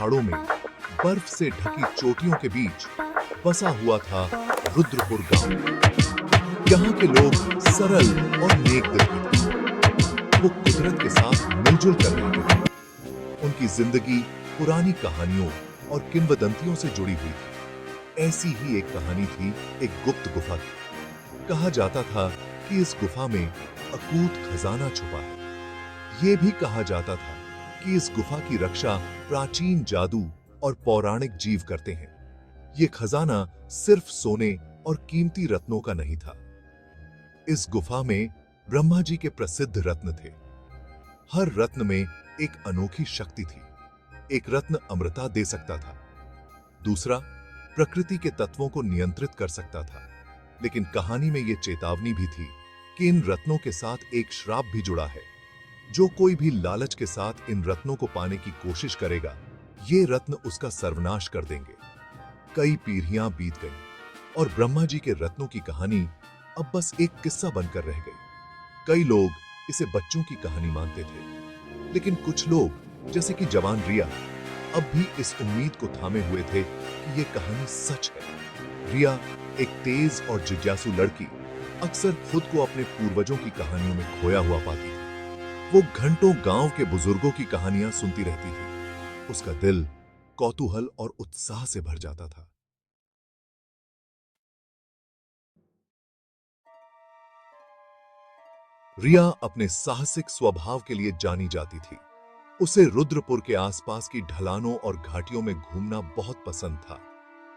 पहाड़ों में बर्फ से ढकी चोटियों के बीच बसा हुआ था रुद्रपुर गांव। यहाँ के लोग सरल और नेक दिल के थे। वो कुदरत के साथ मिलजुल कर रहते थे। उनकी जिंदगी पुरानी कहानियों और किंवदंतियों से जुड़ी हुई थी। ऐसी ही एक कहानी थी एक गुप्त गुफा की। कहा जाता था कि इस गुफा में अकूत खजाना छुपा है। ये भी कहा जाता था कि इस गुफा की रक्षा प्राचीन जादू और पौराणिक जीव करते हैं। ये खजाना सिर्फ सोने और कीमती रत्नों का नहीं था। इस गुफा में ब्रह्मा जी के प्रसिद्ध रत्न थे। हर रत्न में एक अनोखी शक्ति थी। एक रत्न अमृता दे सकता था, दूसरा प्रकृति के तत्वों को नियंत्रित कर सकता था। लेकिन कहानी में यह चेतावनी भी थी कि इन रत्नों के साथ एक श्राप भी जुड़ा है। जो कोई भी लालच के साथ इन रत्नों को पाने की कोशिश करेगा, ये रत्न उसका सर्वनाश कर देंगे। कई पीढ़ियां बीत गईं और ब्रह्मा जी के रत्नों की कहानी अब बस एक किस्सा बनकर रह गई। कई लोग इसे बच्चों की कहानी मानते थे, लेकिन कुछ लोग जैसे कि जवान रिया अब भी इस उम्मीद को थामे हुए थे कि यह कहानी सच है। रिया एक तेज और जिज्ञासु लड़की अक्सर खुद को अपने पूर्वजों की कहानियों में खोया हुआ पाती थी। वो घंटों गांव के बुजुर्गों की कहानियां सुनती रहती थी। उसका दिल कौतूहल और उत्साह से भर जाता था। रिया अपने साहसिक स्वभाव के लिए जानी जाती थी। उसे रुद्रपुर के आसपास की ढलानों और घाटियों में घूमना बहुत पसंद था।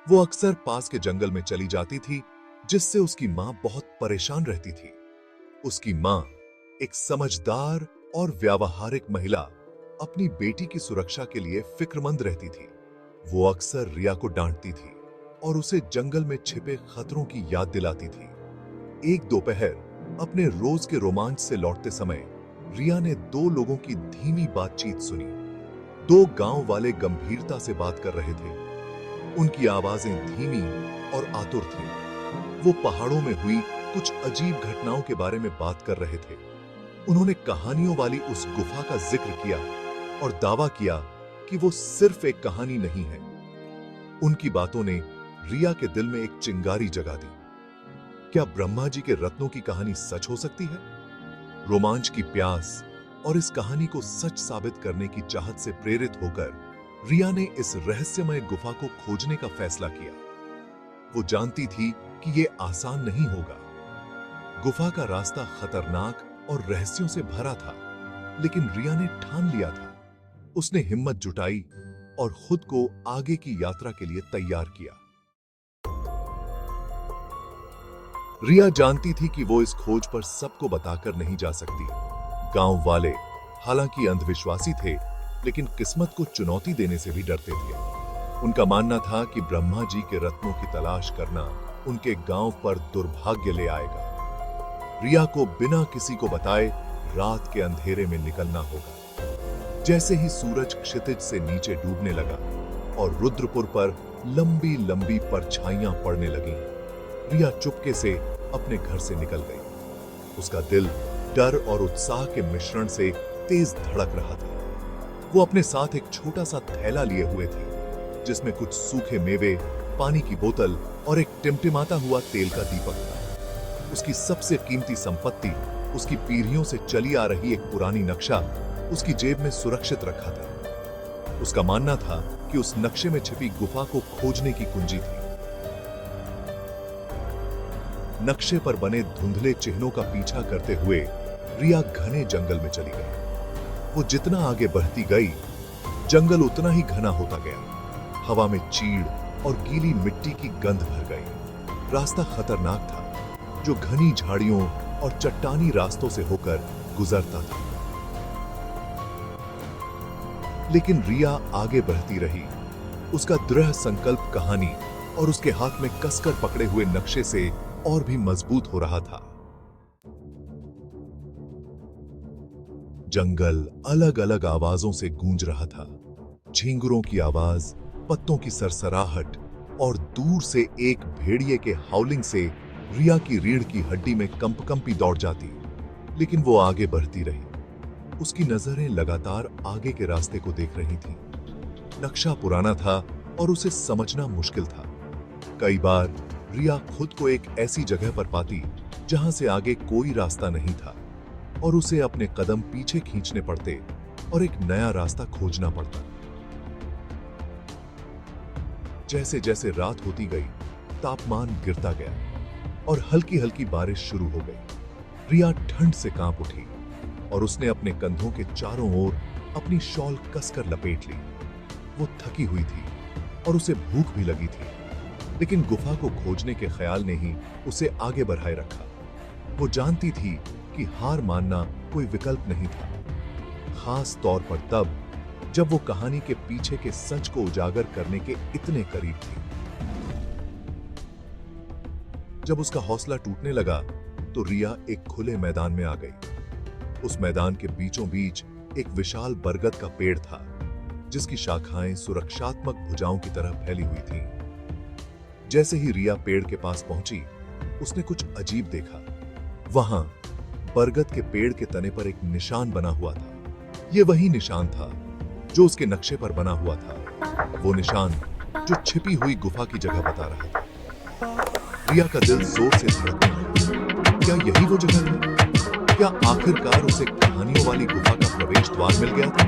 वो अक्सर पास के जंगल में चली जाती थी, जिससे उसकी मां बहुत परेशान रहती थी। उसकी मां एक समझदार और व्यावहारिक महिला अपनी बेटी की सुरक्षा के लिए फिक्रमंद रहती थी। वो अक्सर रिया को डांटती थी और उसे जंगल में छिपे खतरों की याद दिलाती थी। एक दोपहर अपने रोज के रोमांच से लौटते समय रिया ने दो लोगों की धीमी बातचीत सुनी। दो गांव वाले गंभीरता से बात कर रहे थे। उनकी आवाजें धीमी और आतुर थीं। वो पहाड़ों में हुई कुछ अजीब घटनाओं के बारे में बात कर रहे थे। उन्होंने कहानियों वाली उस गुफा का जिक्र किया और दावा किया कि वो सिर्फ एक कहानी नहीं है। उनकी बातों ने रिया के दिल में एक चिंगारी जगा दी। क्या ब्रह्मा जी के रत्नों की कहानी सच हो सकती है? रोमांच की प्यास और इस कहानी को सच साबित करने की चाहत से प्रेरित होकर रिया ने इस रहस्यमय गुफा को खोजने का फैसला किया। वो जानती थी कि यह आसान नहीं होगा। गुफा का रास्ता खतरनाक और रहस्यों से भरा था, लेकिन रिया ने ठान लिया था। उसने हिम्मत जुटाई और खुद को आगे की यात्रा के लिए तैयार किया। रिया जानती थी कि वो इस खोज पर सबको बताकर नहीं जा सकती। गांव वाले हालांकि अंधविश्वासी थे, लेकिन किस्मत को चुनौती देने से भी डरते थे। उनका मानना था कि ब्रह्मा जी के रत्नों की तलाश करना उनके गांव पर दुर्भाग्य ले आएगा। रिया को बिना किसी को बताए रात के अंधेरे में निकलना होगा। जैसे ही सूरज क्षितिज से नीचे डूबने लगा और रुद्रपुर पर लंबी लंबी परछाइयां पड़ने लगीं, रिया चुपके से अपने घर से निकल गई। उसका दिल डर और उत्साह के मिश्रण से तेज धड़क रहा था। वो अपने साथ एक छोटा सा थैला लिए हुए थी, जिसमें कुछ सूखे मेवे, पानी की बोतल और एक टिमटिमाता हुआ तेल का दीपक था। उसकी सबसे कीमती संपत्ति, उसकी पीढ़ियों से चली आ रही एक पुरानी नक्शा, उसकी जेब में सुरक्षित रखा था। उसका मानना था कि उस नक्शे में छिपी गुफा को खोजने की कुंजी थी। नक्शे पर बने धुंधले चिन्हों का पीछा करते हुए रिया घने जंगल में चली गई। वो जितना आगे बढ़ती गई, जंगल उतना ही घना होता गया। हवा में चीड़ और गीली मिट्टी की गंध भर गई। रास्ता खतरनाक था, जो घनी झाड़ियों और चट्टानी रास्तों से होकर गुजरता था। लेकिन रिया आगे बढ़ती रही। उसका दृढ़ संकल्प कहानी और उसके हाथ में कसकर पकड़े हुए नक्शे से और भी मजबूत हो रहा था। जंगल अलग अलग आवाजों से गूंज रहा था। झींगुरों की आवाज, पत्तों की सरसराहट और दूर से एक भेड़िए के हाउलिंग से रिया की रीढ़ की हड्डी में कंपकंपी दौड़ जाती। लेकिन वो आगे बढ़ती रही। उसकी नजरें लगातार आगे के रास्ते को देख रही थीं। नक्शा पुराना था और उसे समझना मुश्किल था। कई बार रिया खुद को एक ऐसी जगह पर पाती जहां से आगे कोई रास्ता नहीं था और उसे अपने कदम पीछे खींचने पड़ते और एक नया रास्ता खोजना पड़ता। जैसे जैसे रात होती गई, तापमान गिरता गया और हल्की हल्की बारिश शुरू हो गई। रिया ठंड से कांप उठी और उसने अपने कंधों के चारों ओर अपनी शॉल कसकर लपेट ली। वो थकी हुई थी और उसे भूख भी लगी थी, लेकिन गुफा को खोजने के ख्याल ने ही उसे आगे बढ़ाए रखा। वो जानती थी कि हार मानना कोई विकल्प नहीं था, खास तौर पर तब जब वो कहानी के पीछे के सच को उजागर करने के इतने करीब थी। जब उसका हौसला टूटने लगा तो रिया एक खुले मैदान में आ गई। उस मैदान के बीचों बीच एक विशाल बरगद का पेड़ था, जिसकी शाखाएं सुरक्षात्मक भुजाओं की तरह फैली हुई थीं। जैसे ही रिया पेड़ के पास पहुंची, उसने कुछ अजीब देखा। वहां बरगद के पेड़ के तने पर एक निशान बना हुआ था। यह वही निशान था जो उसके नक्शे पर बना हुआ था, वो निशान जो छिपी हुई गुफा की जगह बता रहा था। रिया का दिल जोर से धड़कने लगा। क्या यही वो जगह है? क्या आखिरकार उसे कहानियों वाली गुफा का प्रवेश द्वार मिल गया था?